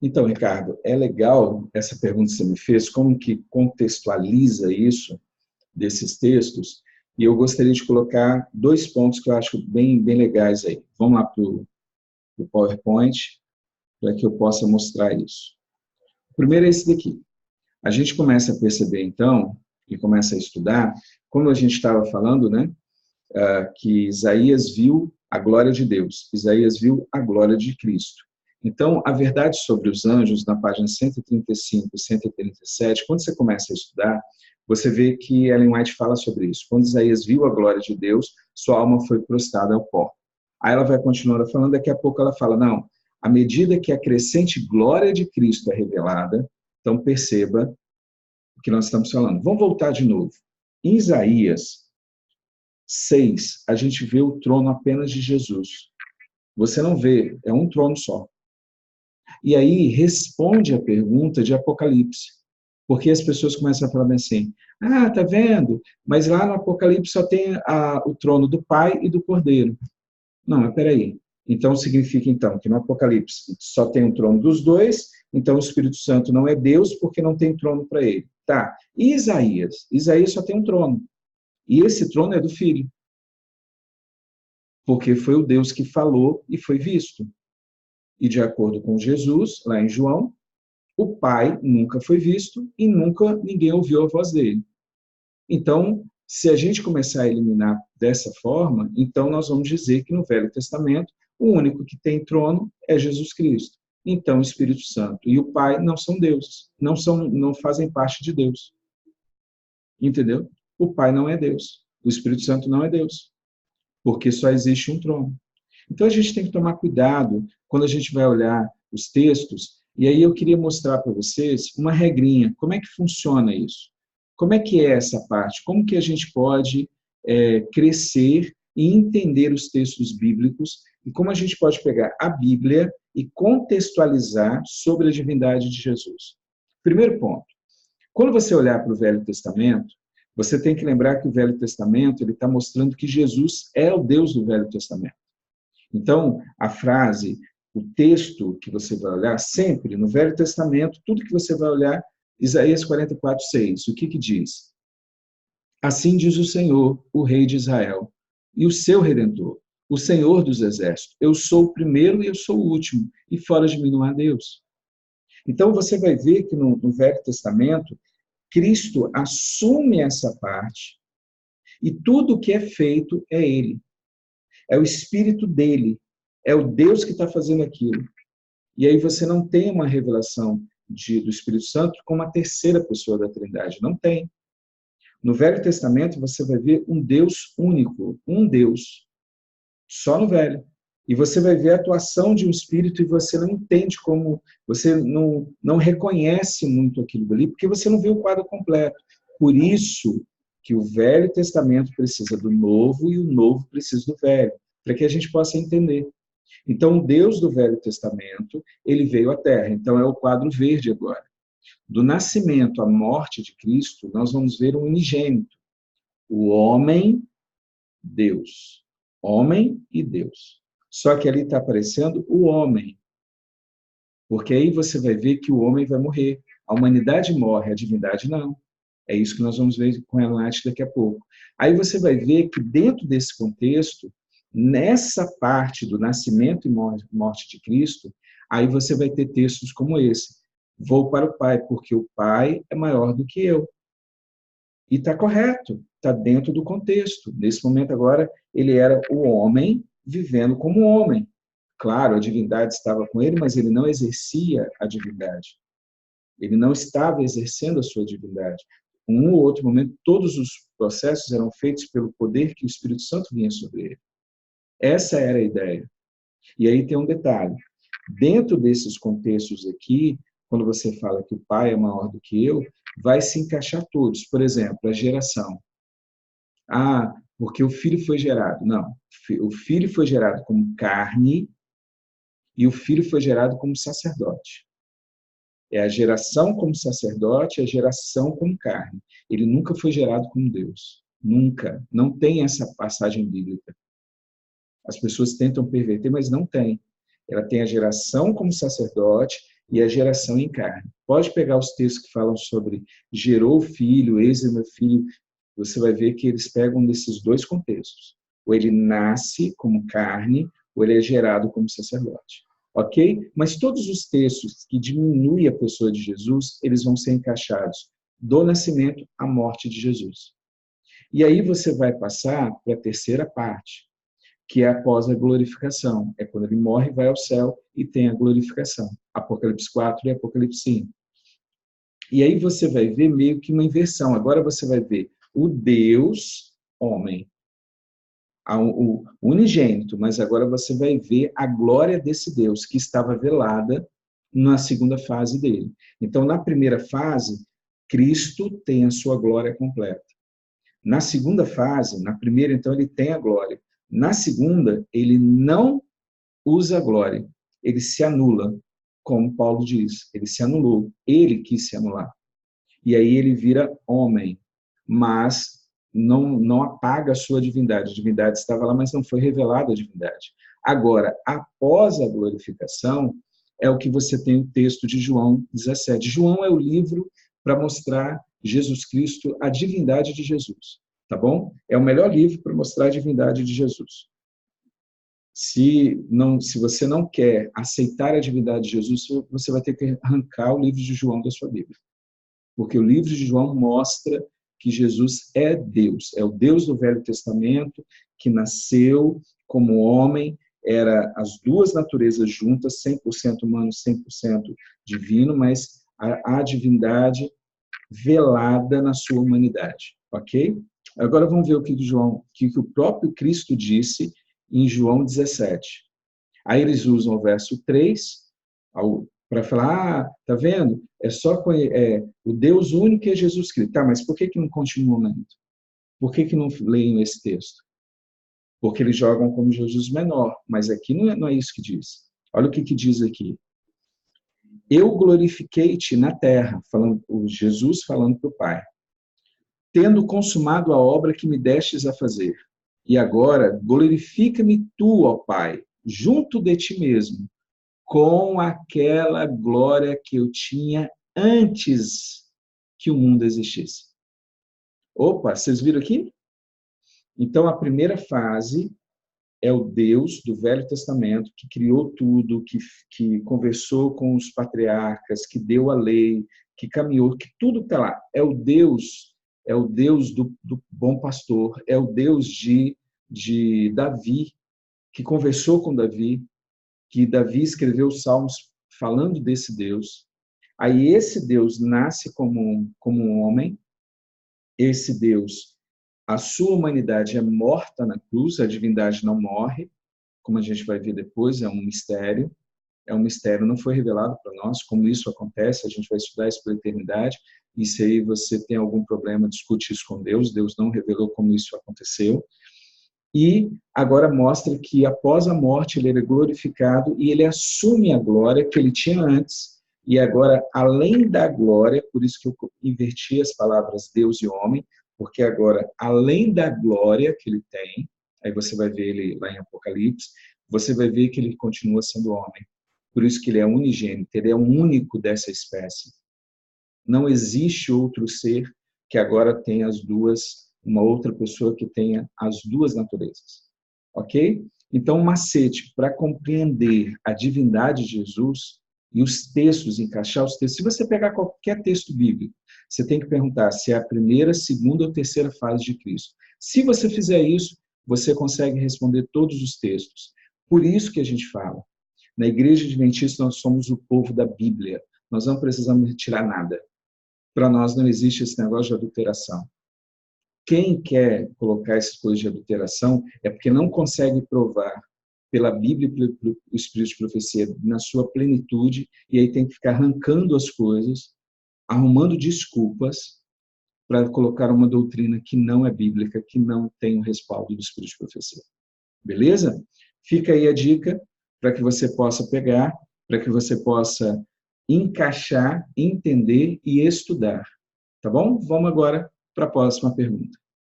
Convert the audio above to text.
Então, Ricardo, é legal essa pergunta que você me fez, como que contextualiza isso, desses textos, e eu gostaria de colocar dois pontos que eu acho bem legais aí. Vamos lá para o PowerPoint, para que eu possa mostrar isso. O primeiro é esse daqui. A gente começa a perceber, então, e começa a estudar, como a gente estava falando, né, que Isaías viu a glória de Deus, Isaías viu a glória de Cristo. Então, a verdade sobre os anjos, na página 135 e 137, quando você começa a estudar, você vê que Ellen White fala sobre isso. Quando Isaías viu a glória de Deus, sua alma foi prostrada ao pó. Aí ela vai continuar falando, daqui a pouco ela fala, não, à medida que a crescente glória de Cristo é revelada, então perceba o que nós estamos falando. Vamos voltar de novo. Em Isaías 6, a gente vê o trono apenas de Jesus. Você não vê, é um trono só. E aí responde a pergunta de Apocalipse. Porque as pessoas começam a falar assim, tá vendo? Mas lá no Apocalipse só tem o trono do Pai e do Cordeiro. Não, mas peraí. Então significa então que no Apocalipse só tem o trono dos dois, então o Espírito Santo não é Deus porque não tem trono para ele. Tá. E Isaías? Isaías só tem um trono. E esse trono é do Filho. Porque foi o Deus que falou e foi visto. E de acordo com Jesus, lá em João, o Pai nunca foi visto e nunca ninguém ouviu a voz dele. Então, se a gente começar a eliminar dessa forma, então nós vamos dizer que no Velho Testamento, o único que tem trono é Jesus Cristo. Então, o Espírito Santo e o Pai não são deuses, não fazem parte de Deus. Entendeu? O Pai não é Deus, o Espírito Santo não é Deus, porque só existe um trono. Então, a gente tem que tomar cuidado quando a gente vai olhar os textos, e aí eu queria mostrar para vocês uma regrinha, como é que funciona isso? Como é que é essa parte? Como que a gente pode crescer e entender os textos bíblicos, e como a gente pode pegar a Bíblia e contextualizar sobre a divindade de Jesus? Primeiro ponto, quando você olhar para o Velho Testamento, você tem que lembrar que o Velho Testamento ele está mostrando que Jesus é o Deus do Velho Testamento. Então, a frase, o texto que você vai olhar, sempre no Velho Testamento, tudo que você vai olhar, Isaías 44:6, o que diz? Assim diz o Senhor, o Rei de Israel, e o seu Redentor, o Senhor dos Exércitos. Eu sou o primeiro e eu sou o último, e fora de mim não há Deus. Então, você vai ver que no Velho Testamento, Cristo assume essa parte, e tudo que é feito é Ele. É o Espírito dele, é o Deus que está fazendo aquilo. E aí você não tem uma revelação do Espírito Santo como a terceira pessoa da Trindade, não tem. No Velho Testamento você vai ver um Deus único, um Deus, só no Velho. E você vai ver a atuação de um Espírito e você não entende como, você não reconhece muito aquilo ali, porque você não vê o quadro completo. Por isso que o Velho Testamento precisa do Novo e o Novo precisa do Velho, para que a gente possa entender. Então, o Deus do Velho Testamento, ele veio à Terra. Então, é o quadro verde agora. Do nascimento à morte de Cristo, nós vamos ver um unigênito. O homem, Deus. Homem e Deus. Só que ali está aparecendo o homem. Porque aí você vai ver que o homem vai morrer. A humanidade morre, a divindade não. É isso que nós vamos ver com Ellen White daqui a pouco. Aí você vai ver que dentro desse contexto, nessa parte do nascimento e morte de Cristo, aí você vai ter textos como esse. Vou para o Pai, porque o Pai é maior do que eu. E está correto, está dentro do contexto. Nesse momento agora, ele era o homem vivendo como homem. Claro, a divindade estava com ele, mas ele não exercia a divindade. Ele não estava exercendo a sua divindade. Em um ou outro momento, todos os processos eram feitos pelo poder que o Espírito Santo vinha sobre ele. Essa era a ideia. E aí tem um detalhe. Dentro desses contextos aqui, quando você fala que o Pai é maior do que eu, vai se encaixar todos. Por exemplo, a geração. Porque o Filho foi gerado. Não. O Filho foi gerado como carne e o Filho foi gerado como sacerdote. É a geração como sacerdote, a geração como carne. Ele nunca foi gerado como Deus. Nunca. Não tem essa passagem bíblica. As pessoas tentam perverter, mas não tem. Ela tem a geração como sacerdote e a geração em carne. Pode pegar os textos que falam sobre gerou filho, eis é meu filho, você vai ver que eles pegam desses dois contextos. Ou ele nasce como carne, ou ele é gerado como sacerdote. Ok? Mas todos os textos que diminuem a pessoa de Jesus, eles vão ser encaixados do nascimento à morte de Jesus. E aí você vai passar para a terceira parte, que é após a glorificação. É quando ele morre, vai ao céu e tem a glorificação. Apocalipse 4 e Apocalipse 5. E aí você vai ver meio que uma inversão. Agora você vai ver o Deus homem, o unigênito, mas agora você vai ver a glória desse Deus que estava velada na segunda fase dele. Então, na primeira fase, Cristo tem a sua glória completa. Na segunda fase, na primeira, então, ele tem a glória. Na segunda, ele não usa a glória, ele se anula, como Paulo diz, ele se anulou, ele quis se anular. E aí ele vira homem, mas não apaga a sua divindade. A divindade estava lá, mas não foi revelada a divindade. Agora, após a glorificação, é o que você tem o texto de João 17. João é o livro para mostrar Jesus Cristo, a divindade de Jesus, tá bom? É o melhor livro para mostrar a divindade de Jesus. Se você não quer aceitar a divindade de Jesus, você vai ter que arrancar o livro de João da sua Bíblia. Porque o livro de João mostra que Jesus é Deus. É o Deus do Velho Testamento, que nasceu como homem, era as duas naturezas juntas, 100% humano, 100% divino, mas a divindade velada na sua humanidade, ok? Agora vamos ver o que o próprio Cristo disse em João 17. Aí eles usam o verso 3, para falar, tá vendo? É só o Deus único é Jesus Cristo. Tá, mas por que não continuam lendo? Por que não leem esse texto? Porque eles jogam como Jesus menor, mas aqui não é isso que diz. Olha o que diz aqui. Eu glorifiquei-te na terra, Jesus falando para o Pai, tendo consumado a obra que me destes a fazer. E agora, glorifica-me tu, ó Pai, junto de ti mesmo, com aquela glória que eu tinha antes que o mundo existisse. Opa, vocês viram aqui? Então, a primeira fase é o Deus do Velho Testamento, que criou tudo, que conversou com os patriarcas, que deu a lei, que caminhou, que tudo está lá. É o Deus do bom pastor, é o Deus de Davi, que conversou com Davi, que Davi escreveu os Salmos falando desse Deus. Aí esse Deus nasce como um homem, esse Deus, a sua humanidade é morta na cruz, a divindade não morre, como a gente vai ver depois, é um mistério, não foi revelado para nós, como isso acontece, a gente vai estudar isso pela eternidade, e se aí você tem algum problema, discute isso com Deus não revelou como isso aconteceu, e agora mostra que após a morte ele é glorificado e ele assume a glória que ele tinha antes, e agora, além da glória, por isso que eu inverti as palavras Deus e homem, porque agora, além da glória que ele tem, aí você vai ver ele lá em Apocalipse, você vai ver que ele continua sendo homem. Por isso que ele é unigênito, ele é o único dessa espécie. Não existe outro ser que agora tenha uma outra pessoa que tenha as duas naturezas. Ok? Então, um macete para compreender a divindade de Jesus e os textos, encaixar os textos. Se você pegar qualquer texto bíblico, você tem que perguntar se é a primeira, segunda ou terceira fase de Cristo. Se você fizer isso, você consegue responder todos os textos. Por isso que a gente fala, na Igreja Adventista nós somos o povo da Bíblia. Nós não precisamos retirar nada. Para nós não existe esse negócio de adulteração. Quem quer colocar essas coisas de adulteração é porque não consegue provar pela Bíblia e pelo Espírito de Profecia na sua plenitude, e aí tem que ficar arrancando as coisas, arrumando desculpas para colocar uma doutrina que não é bíblica, que não tem o respaldo do Espírito de Profecia. Beleza? Fica aí a dica para que você possa pegar, para que você possa encaixar, entender e estudar. Tá bom? Vamos agora para a próxima pergunta.